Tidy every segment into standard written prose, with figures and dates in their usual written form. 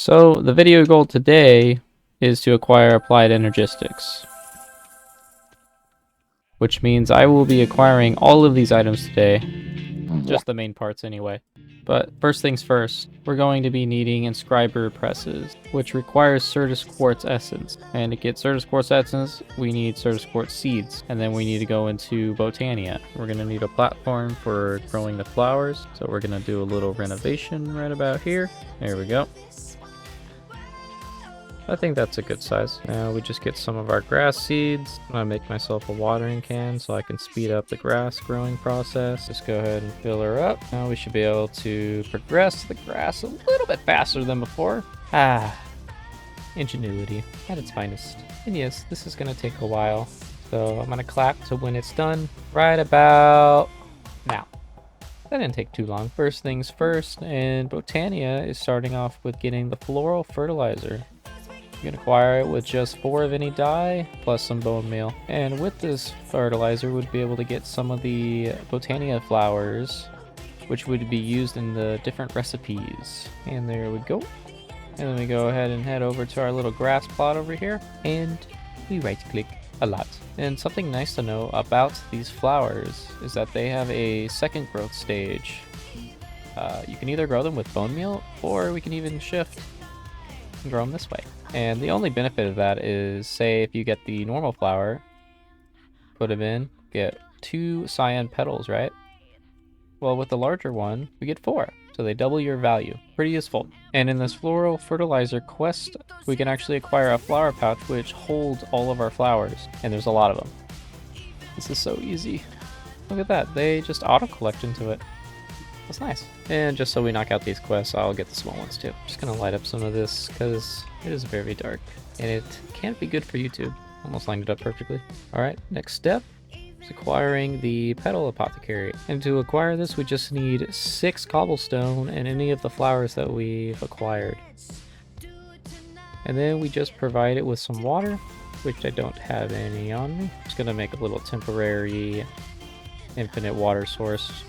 So the video goal today is to acquire applied energistics, which means I will be acquiring all of these items today, just the main parts anyway. But first things first, we're going to be needing inscriber presses, which requires Certus Quartz Essence. And to get Certus Quartz Essence, we need Certus Quartz Seeds. And then we need to go into Botania. We're going to need a platform for growing the flowers. So we're going to do a little renovation right about here. There we go. I think that's a good size. Now we just get some of our grass seeds. I'm gonna make myself a watering can so I can speed up the grass growing process. Just go ahead and fill her up. Now we should be able to progress the grass a little bit faster than before. Ingenuity at its finest. And yes, this is gonna take a while. So I'm gonna clap to when it's done right about now. That didn't take too long. First things first, and Botania is starting off with getting the floral fertilizer. You can acquire it with just 4 of any dye, plus some bone meal. And with this fertilizer, we'd be able to get some of the Botania flowers, which would be used in the different recipes. And there we go. And then we go ahead and head over to our little grass plot over here, and we right-click a lot. And something nice to know about these flowers is that they have a second growth stage. You can either grow them with bone meal, or we can even shift and grow them this way. And the only benefit of that is, say if you get the normal flower, put them in, get 2 cyan petals, right? Well, with the larger one, we get 4. So they double your value. Pretty useful. And in this floral fertilizer quest, we can actually acquire a flower pouch which holds all of our flowers. And there's a lot of them. This is so easy. Look at that. They just auto-collect into it. That's nice. And just so we knock out these quests, I'll get the small ones too. Just gonna light up some of this because it is very dark and it can't be good for YouTube. Almost lined it up perfectly. All right, next step is acquiring the petal apothecary. And to acquire this, we just need 6 cobblestone and any of the flowers that we've acquired. And then we just provide it with some water, which I don't have any on me. Just gonna make a little temporary infinite water source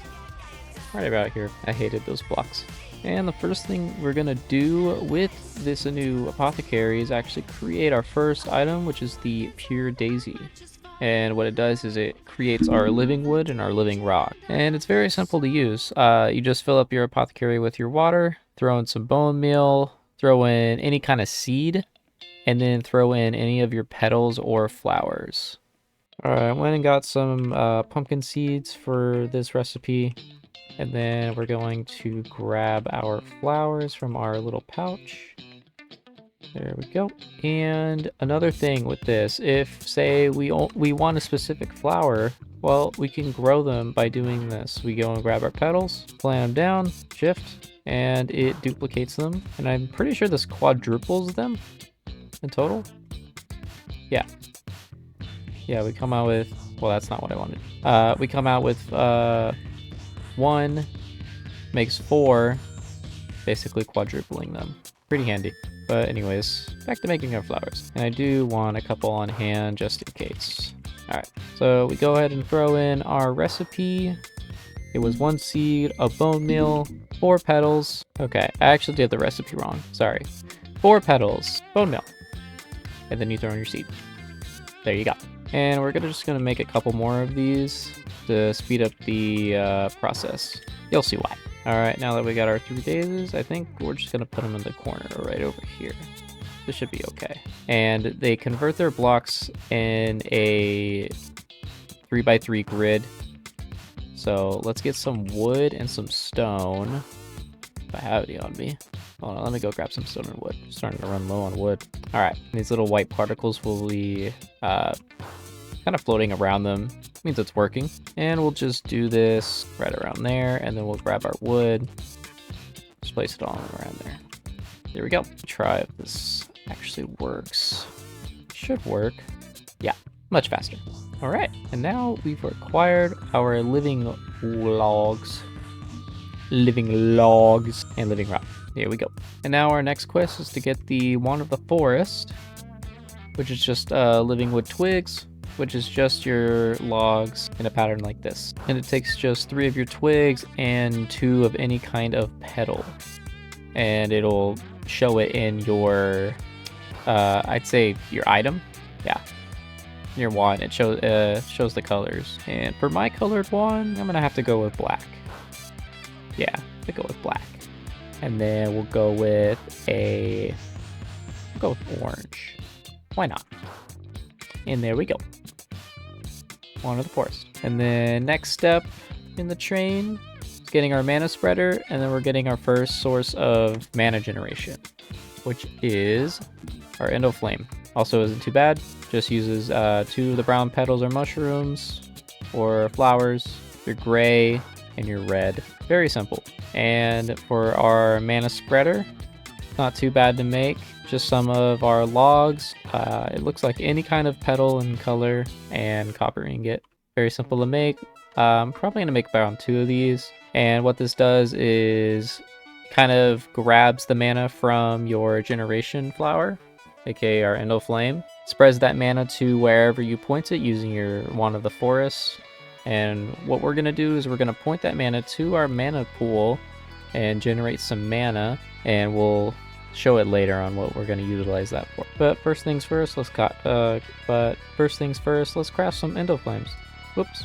right about here. I hated those blocks. And the first thing we're gonna do with this new apothecary is actually create our first item, which is the pure daisy. And what it does is it creates our living wood and our living rock. And it's very simple to use. You just fill up your apothecary with your water, throw in some bone meal, throw in any kind of seed, and then throw in any of your petals or flowers. Alright, I went and got some pumpkin seeds for this recipe. And then we're going to grab our flowers from our little pouch. There we go. And another thing with this, if say we want a specific flower, well, we can grow them by doing this. We go and grab our petals, plant them down, shift, and it duplicates them. And I'm pretty sure this quadruples them in total. Yeah. Yeah, we come out with, well, that's not what I wanted. We come out with 1 makes 4, basically quadrupling them. Pretty handy. But anyways, back to making our flowers. And I do want a couple on hand just in case. Alright, so we go ahead and throw in our recipe. It was 1 seed of bone meal, 4 petals. Okay, I actually did the recipe wrong. Sorry. 4 petals, bone meal. And then you throw in your seed. There you go. And we're just gonna make a couple more of these to speed up the process. You'll see why. Alright, now that we got our 3 daisies, I think we're just gonna put them in the corner right over here. This should be okay. And they convert their blocks in a 3x3 grid. So let's get some wood and some stone. If I have any on me. Hold on, let me go grab some stone and wood. I'm starting to run low on wood. Alright, these little white particles will be kind of floating around them. Means it's working. And we'll just do this right around there, and then we'll grab our wood. Just place it all around there. There we go. Try if this actually works. Should work. Yeah, much faster. All right, and now we've acquired our living logs. Living logs and living rock. Here we go. And now our next quest is to get the Wand of the Forest, which is just living wood twigs, which is just your logs in a pattern like this. And it takes just 3 of your twigs and 2 of any kind of petal. And it'll show it in your, I'd say your item. Yeah, your wand. It shows the colors. And for my colored wand, I'm gonna have to go with black. Yeah, to go with black. And then we'll go with orange. Why not? And there we go. On to the forest. And then next step in the chain is getting our mana spreader, and then we're getting our first source of mana generation, which is our Endo Flame. Also isn't too bad. Just uses 2 of the brown petals or mushrooms or flowers, your gray and your red. Very simple. And for our mana spreader, not too bad to make. Just some of our logs. It looks like any kind of petal and color, and copper ingot. Very simple to make. I'm probably gonna make around 2 of these. And what this does is kind of grabs the mana from your generation flower, aka our Endo Flame. Spreads that mana to wherever you point it using your Wand of the Forest. And what we're gonna do is we're gonna point that mana to our mana pool and generate some mana, and we'll show it later on what we're going to utilize that for. But first things first, let's craft some Endo Flames. Whoops.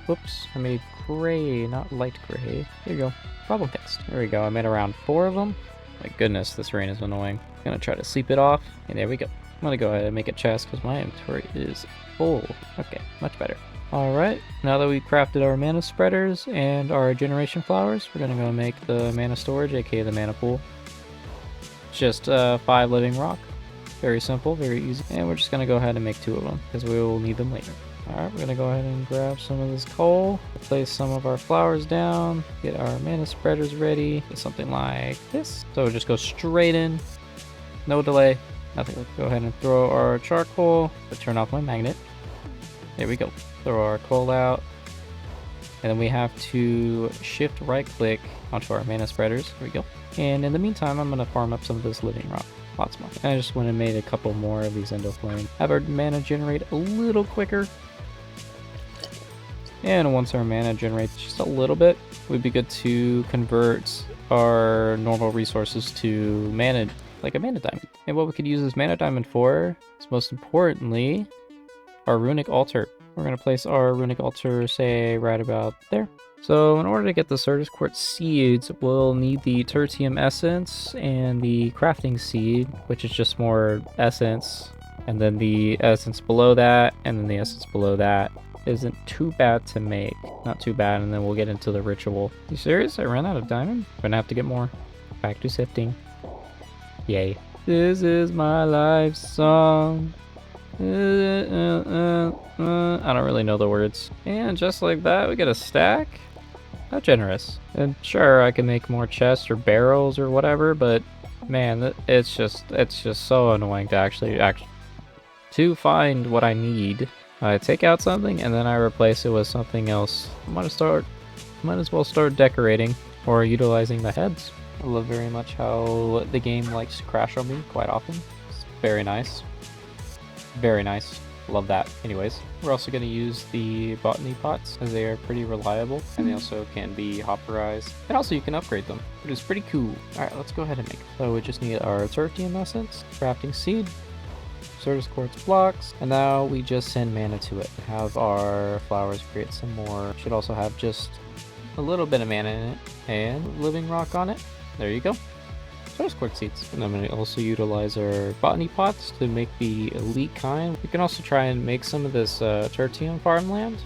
Whoops. I made gray, not light gray. There you go. Problem fixed. There we go. I made around 4 of them. My goodness, this rain is annoying. I'm going to try to sleep it off. And there we go. I'm going to go ahead and make a chest because my inventory is full. Okay, much better. Alright, now that we crafted our mana spreaders and our generation flowers, we're going to go make the mana storage, aka the mana pool. Just 5 living rock. Very simple, very easy. And we're just going to go ahead and make 2 of them, because we will need them later. Alright, we're going to go ahead and grab some of this coal, place some of our flowers down, get our mana spreaders ready, get something like this. So just go straight in, no delay, nothing. Go ahead and throw our charcoal, but turn off my magnet. There we go. Throw our coal out, and then we have to shift right click onto our mana spreaders. There we go. And in the meantime, I'm going to farm up some of this living rock. Lots more. And I just went and made a couple more of these Endo Flame. Have our mana generate a little quicker. And once our mana generates just a little bit, it would be good to convert our normal resources to mana, like a mana diamond. And what we could use this mana diamond for is most importantly our runic altar. We're going to place our runic altar, say, right about there. So in order to get the Certus Quartz seeds, we'll need the tertium essence and the crafting seed, which is just more essence. And then the essence below that, and then the essence below that isn't too bad to make. Not too bad, and then we'll get into the ritual. You serious? I ran out of diamond? I'm going to have to get more. Back to sifting. Yay. This is my life song. I don't really know the words. And just like that, we get a stack. How generous. And sure, I can make more chests or barrels or whatever, but man, it's just so annoying to actually to find what I need. I take out something and then I replace it with something else. Might as well start decorating or utilizing the heads. I love very much how the game likes to crash on me quite often. It's very nice. Very nice. Love that. Anyways, we're also going to use the botany pots as they are pretty reliable, and they also can be hopperized. And also you can upgrade them, which is pretty cool. Alright, let's go ahead and make it. So we just need our tertium essence, crafting seed, Certus Quartz blocks, and now we just send mana to it. Have our flowers create some more. Should also have just a little bit of mana in it, and living rock on it. There you go. Certus Quartz seeds. And I'm going to also utilize our botany pots to make the elite kind. We can also try and make some of this tertium farmland.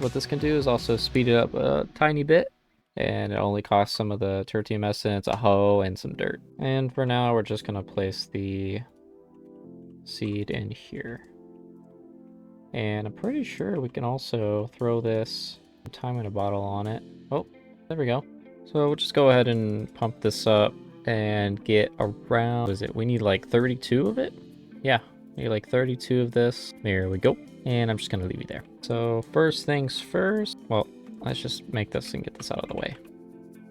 What this can do is also speed it up a tiny bit, and it only costs some of the tertium essence, a hoe, and some dirt. And for now, we're just going to place the seed in here. And I'm pretty sure we can also throw this time in a bottle on it. Oh, there we go. So we'll just go ahead and pump this up and get around, what is it? We need like 32 of it? Yeah, we need like 32 of this. There we go. And I'm just gonna leave it there. So first things first, well, let's just make this and get this out of the way.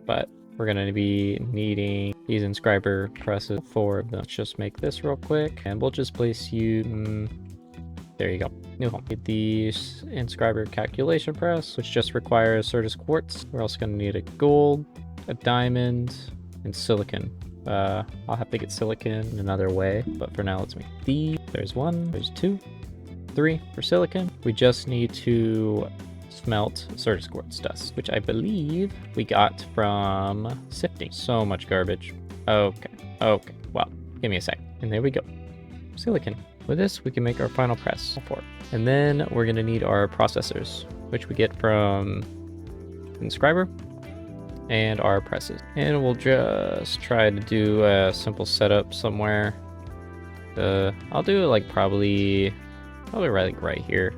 But we're gonna be needing these inscriber presses, 4 of them. Let's just make this real quick, and we'll just place you, there you go, new home. Get the inscriber calculation press, which just requires Certus Quartz. We're also gonna need a gold, a diamond, and silicon. I'll have to get silicon another way, but for now let's make these. There's 1, there's 2, 3 for silicon. We just need to smelt Certus quartz dust, which I believe we got from sifting. So much garbage. Okay, well, give me a sec. And there we go. Silicon. With this, we can make our final press for it. And then we're gonna need our processors, which we get from inscriber and our presses. And we'll just try to do a simple setup somewhere. I'll do it like probably right here.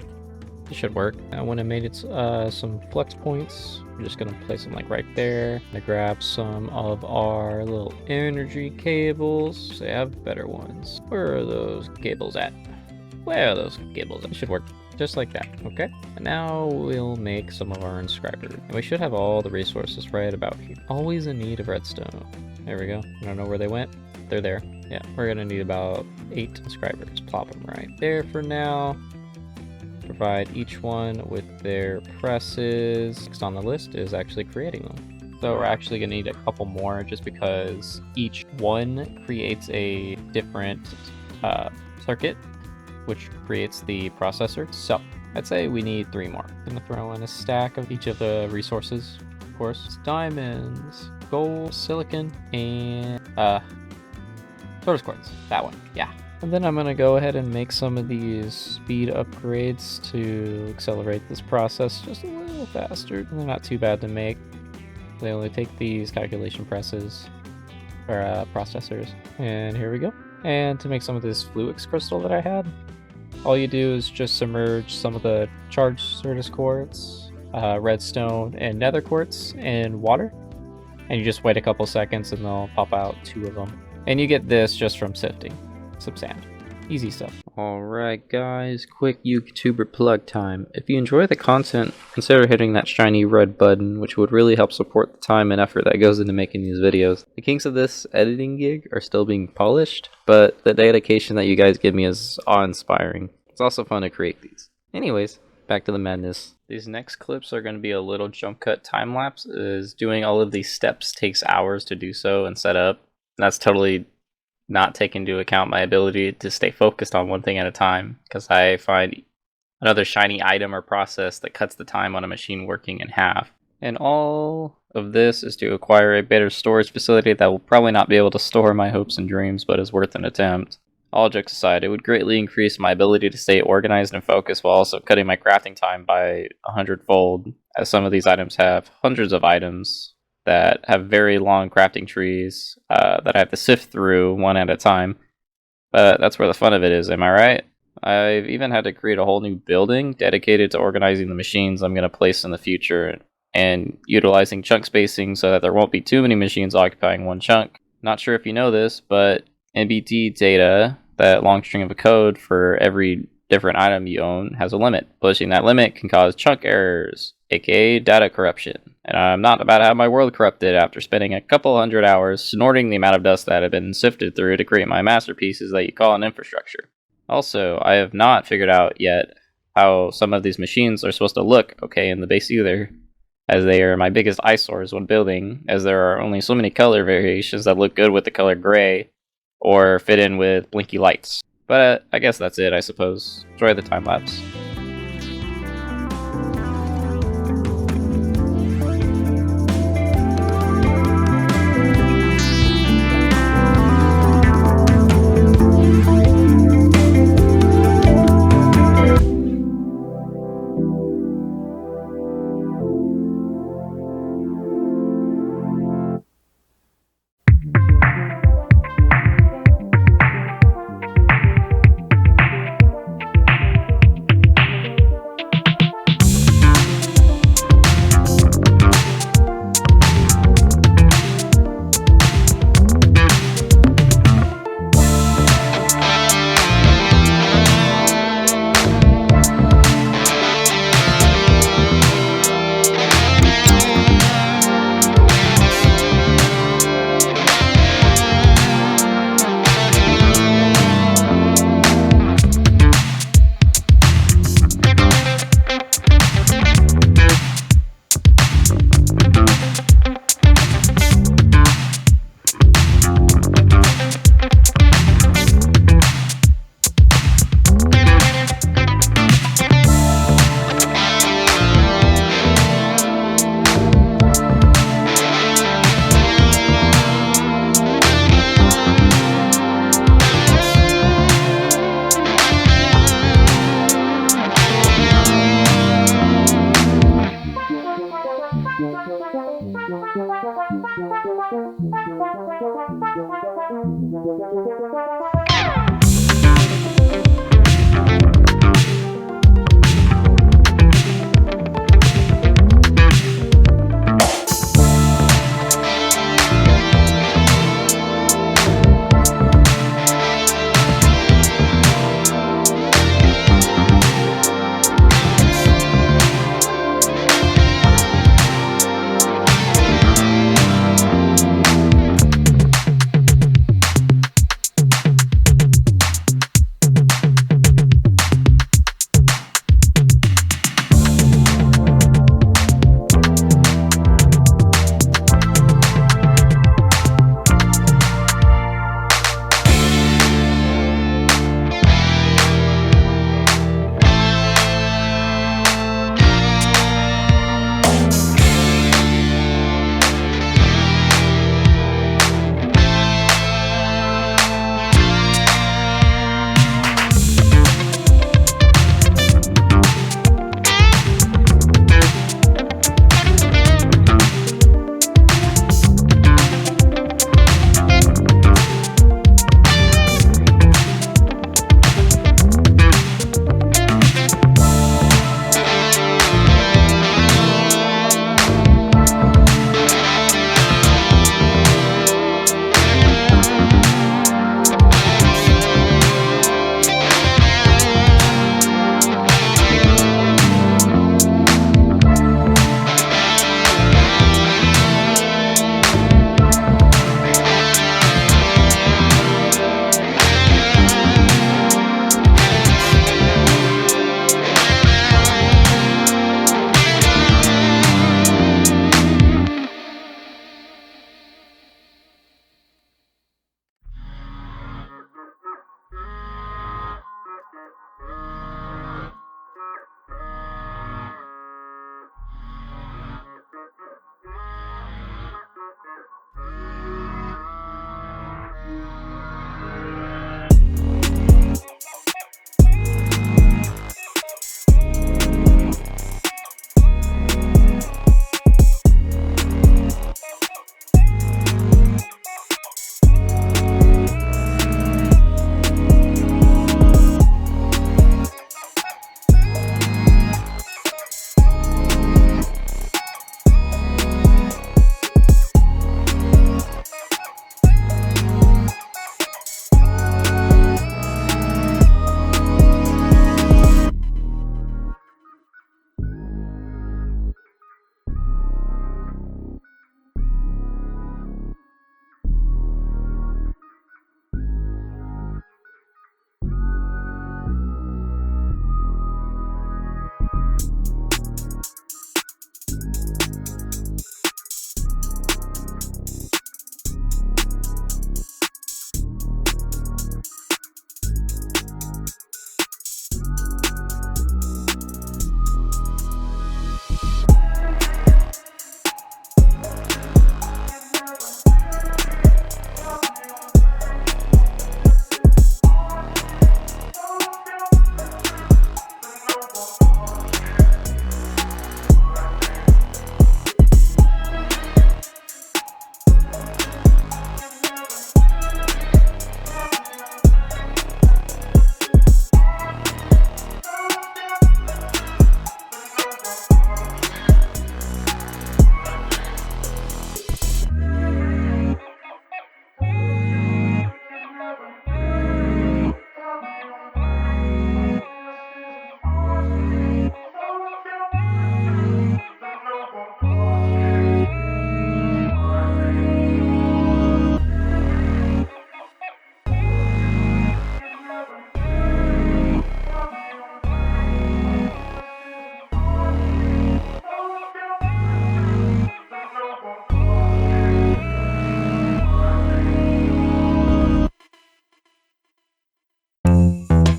It should work. I went and made it some flex points. We're just gonna place them like right there. I'm gonna grab some of our little energy cables. They have better ones. Where are those cables at? Where are those cables? It should work just like that, okay? And now we'll make some of our inscribers. And we should have all the resources right about here. Always in need of redstone. There we go. I don't know where they went. They're there. Yeah, we're gonna need about 8 inscribers. Plop them right there for now. Provide each one with their presses. Next on the list is actually creating them. So we're actually gonna need a couple more just because each one creates a different circuit, which creates the processor. So I'd say we need 3 more. I'm gonna throw in a stack of each of the resources, of course. It's diamonds, gold, silicon, and Certus quartz. That one, yeah. And then I'm gonna go ahead and make some of these speed upgrades to accelerate this process just a little faster. They're not too bad to make. They only take these calculation presses, or processors. And here we go. And to make some of this Fluix crystal that I had, all you do is just submerge some of the charged Certus quartz, redstone, and nether quartz in water. And you just wait a couple seconds and they'll pop out 2 of them. And you get this just from sifting some sand. Easy stuff. Alright guys, quick YouTuber plug time. If you enjoy the content, consider hitting that shiny red button, which would really help support the time and effort that goes into making these videos. The kinks of this editing gig are still being polished, but the dedication that you guys give me is awe-inspiring. It's also fun to create these. Anyways, back to the madness. These next clips are going to be a little jump cut time lapse, as doing all of these steps takes hours to do so and set up. That's totally not take into account my ability to stay focused on one thing at a time, because I find another shiny item or process that cuts the time on a machine working in half. And all of this is to acquire a better storage facility that will probably not be able to store my hopes and dreams, but is worth an attempt. All jokes aside, it would greatly increase my ability to stay organized and focused while also cutting my crafting time by 100-fold, as some of these items have hundreds of items that have very long crafting trees that I have to sift through one at a time. But that's where the fun of it is, am I right? I've even had to create a whole new building dedicated to organizing the machines I'm going to place in the future and utilizing chunk spacing so that there won't be too many machines occupying one chunk. Not sure if you know this, but NBT data, that long string of a code for every different item you own, has a limit. Pushing that limit can cause chunk errors, aka data corruption. And I'm not about to have my world corrupted after spending a couple hundred hours snorting the amount of dust that had been sifted through to create my masterpieces that you call an infrastructure. Also, I have not figured out yet how some of these machines are supposed to look okay in the base either, as they are my biggest eyesores when building, as there are only so many color variations that look good with the color gray or fit in with blinky lights. But I guess that's it, I suppose. Enjoy the time lapse.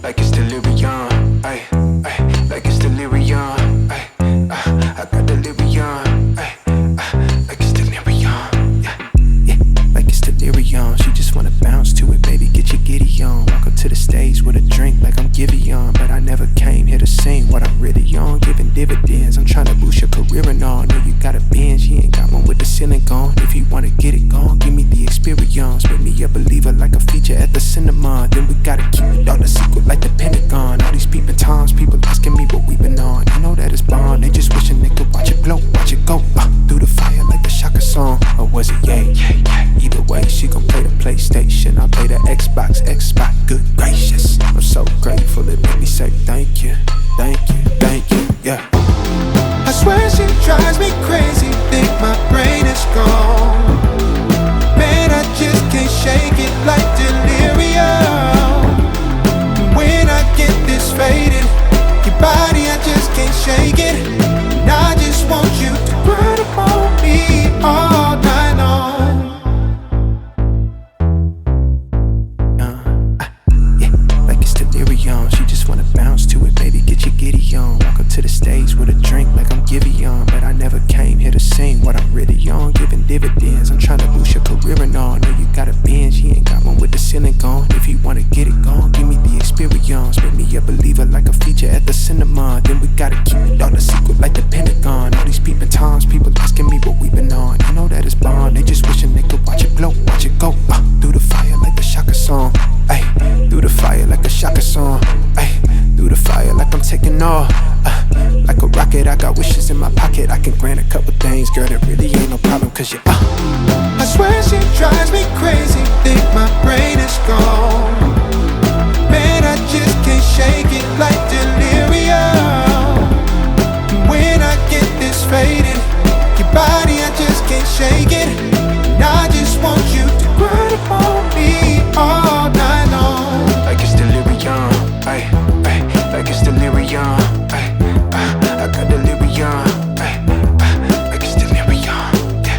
like it's delirium, ay, ay, like it's delirium, ay, I got delirium, ay, like it's delirium, yeah, yeah, like it's delirium. She just wanna bounce to it, baby, get your giddy on. Walk up to the stage with a drink like I'm Giveon, but I never came here to sing what I'm really on, giving dividends. I'm trying to boost your career and all. Know you got a Benz, you ain't got one with the ceiling gone. If you wanna get it gone, give me the experience. Make me a believer like a feature at the cinema. Then we gotta keep it all a secret like the Pentagon. All these peeping times, people asking me what we been on. You know that it's bond, they just wishing they could watch it glow, watch it go through the fire like the Shaka song. Or was it yay? Either way, she gon' play the PlayStation, I play the Xbox, good gracious. I'm so grateful, it made me say thank you, thank you, thank you, yeah. I swear she drives me crazy, think my brain is gone. Man, I just can't shake it like delirium. When I get this faded, your body, I just can't shake it. And I just want you to run up on me all night long. Yeah, like it's delirium. She just wanna bounce to it, baby, get your giddy on. Walk up to the stage with a drink like I'm Giveon. But I never came here to sing what I'm really on. Giving dividends, I'm trying to boost your career and all. Know you got a binge, he ain't got one with the ceiling gone. If you wanna get it gone, give me the experience. Make me a believer like a feature at the cinema. Then we gotta keep it all a secret like the Pentagon. All these peeping times, people asking me what we been on. You know that it's bond, they just wishing they could watch it glow, watch it go through the fire like the Shaka song. Ay, through the fire like a Shaka song. Ay, through the fire like I'm taking off. Like a rocket, I got wishes in my pocket. I can grant a couple things, girl, that really ain't no problem. Cause you I swear she drives me crazy, think my brain is gone. Man, I just can't shake it like delirium. When I get this faded, your body, I just can't shake it. And I just want you to run up on me all night long. Like it's delirium, ay, ay, like it's delirium, ay, I got delirium, ay, like it's delirium, yeah.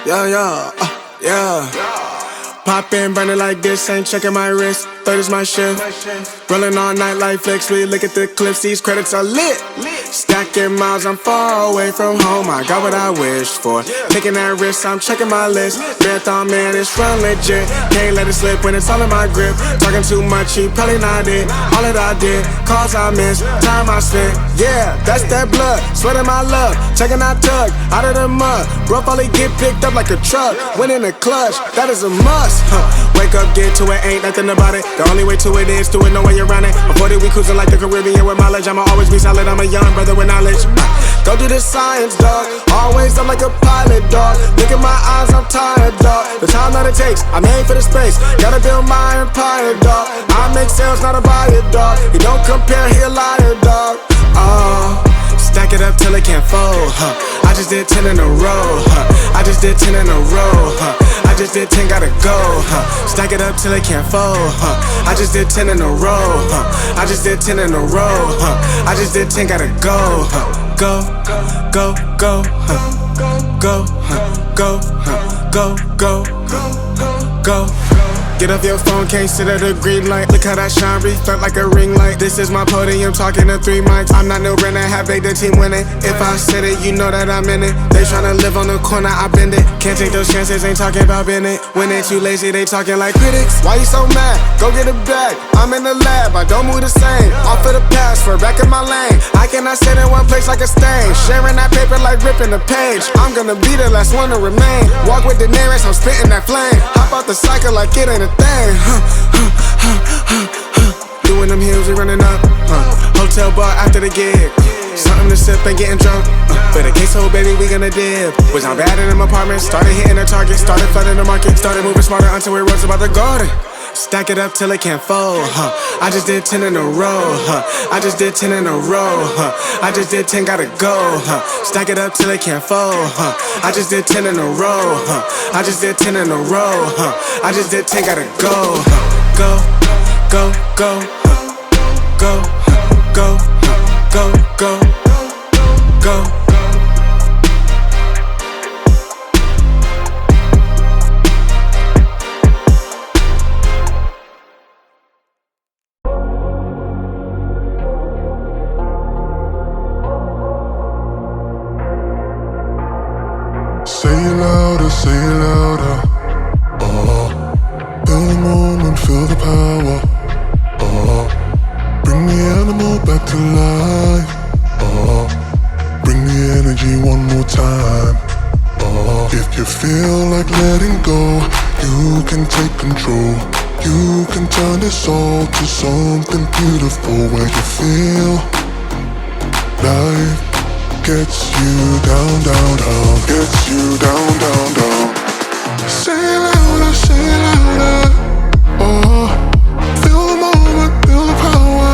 Yeah. Pop in, burning like this, ain't checking my wrist. Third is my shift. Rolling all night like flex. We look at the clips, these credits are lit. Stacking miles, I'm far away from home. I got what I wished for. Taking that risk, I'm checking my list. Marathon man, it's run legit. Can't let it slip when it's all in my grip. Talking too much, he probably not it. All that I did, calls I missed, time I spent. Yeah, that's that blood, sweating my love. Checking that tug, out of the mud. Bro, probably get picked up like a truck. Win in the clutch, that is a must. Wake up, get to it, ain't nothing about it. The only way to it is do it, no way around it. Before that we cruising like the Caribbean with mileage. I'ma always be solid, I'm a young brother with knowledge. Go do the science, dog. Always I'm like a pilot, dog. Look at my eyes, I'm tired, dog. The time that it takes, I made for the space. Gotta build my empire, dog. I make sales, not a buyer, dog. You don't compare, he a liar, dog. Oh. Stack it up till it can't fold, I just did 10 in a row, I just did 10 in a row, I just did 10, gotta go, Stack it up till it can't fold, I just did 10 in a row, I just did 10 in a row, I just did 10, gotta go, go, go, go, go, go, go, go, go. Get off your phone, can't sit at a green light. Look how that shine reflect like a ring light. This is my podium, talking to 3 mics. I'm not no Brennan, have the team winning. If I said it, you know that I'm in it. They tryna live on the corner, I bend it. Can't take those chances, ain't talking about Bennett. When they too lazy, they talking like critics. Why you so mad? Go get a bag. I'm in the lab, I don't move the same. Off of the pass, for back in my lane. I cannot sit in one place like a stain. Sharing that paper like ripping the page. I'm gonna be the last one to remain. Walk with the nearest, I'm spitting that flame. Hop out the cycle like it ain't a thing. Doing them hills, we running up. Hotel bar after the gig. Something to sip and getting drunk. For the queso, baby, we gonna dip. Was I'm bad in them apartments. Started hitting the target. Started flooding the market. Started moving smarter until we rose about the garden. Stack it up till it can't fold, I just did 10 in a row, I just did 10 in a row, I just did 10, gotta go, Stack it up till it can't fold, I just did 10 in a row, I just did 10 in a row, I just did 10, gotta go, go, go, go, go, go, go, go, go. Say it louder, say it louder. Feel the moment, feel the power. Bring the animal back to life. Bring the energy one more time. If you feel like letting go, you can take control. You can turn this all to something beautiful where you feel life gets you down, down, down. Gets you down, down, down. Say it louder, say it louder. Feel the moment, feel the power.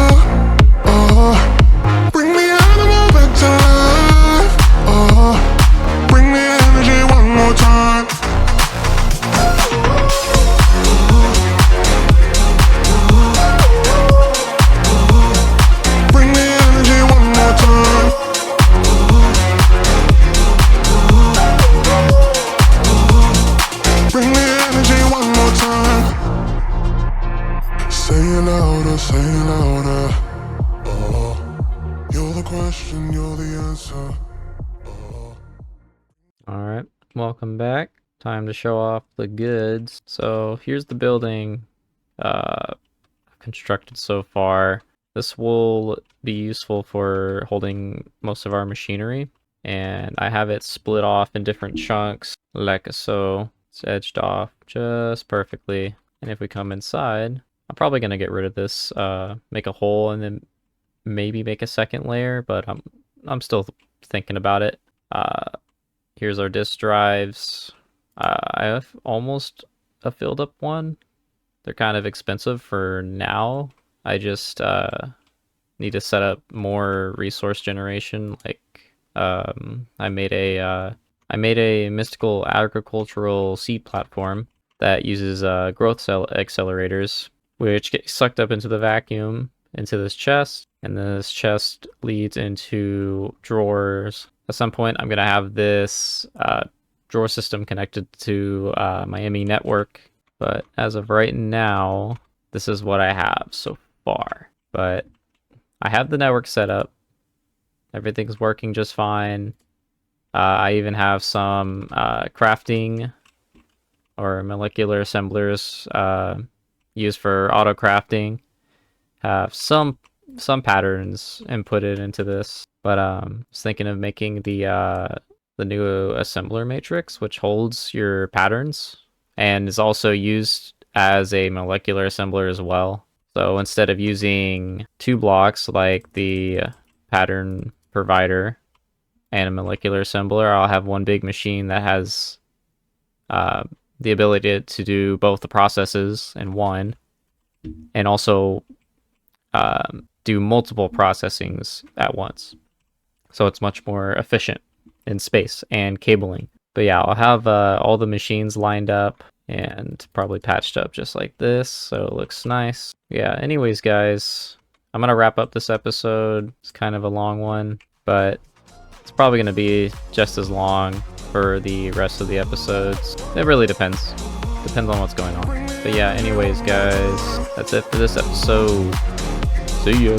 Bring the animal back to life. Bring the energy one more time. Bring the energy one more time. Bring the energy one more time. Say it louder, say it louder. You're the question, you're the answer. Alright, welcome back. Time to show off the goods. So here's the building I've constructed so far. This will be useful for holding most of our machinery, and I have it split off in different chunks like so. It's edged off just perfectly. And if we come inside, I'm probably gonna get rid of this, make a hole and then maybe make a second layer, but I'm still thinking about it. Here's our disk drives. I have almost a filled up one. They're kind of expensive for now. I just need to set up more resource generation. Like I made a mystical agricultural seed platform that uses growth cell accelerators, which get sucked up into the vacuum into this chest, and this chest leads into drawers. At some point, I'm gonna have this drawer system connected to my ME network. But as of right now, this is what I have so far. But I have the network set up. Everything's working just fine. I even have some crafting or molecular assemblers used for auto crafting. Have some patterns inputted into this, but I was thinking of making the new assembler matrix, which holds your patterns and is also used as a molecular assembler as well. So instead of using 2 blocks like the pattern provider and a molecular assembler, I'll have one big machine that has the ability to do both the processes in one, and also do multiple processings at once. So it's much more efficient in space and cabling. But yeah, I'll have all the machines lined up and probably patched up just like this, so it looks nice. Yeah, anyways, guys, I'm gonna wrap up this episode. It's kind of a long one, but it's probably gonna be just as long for the rest of the episodes. It really depends. Depends on what's going on. But yeah, anyways, guys, that's it for this episode. See ya.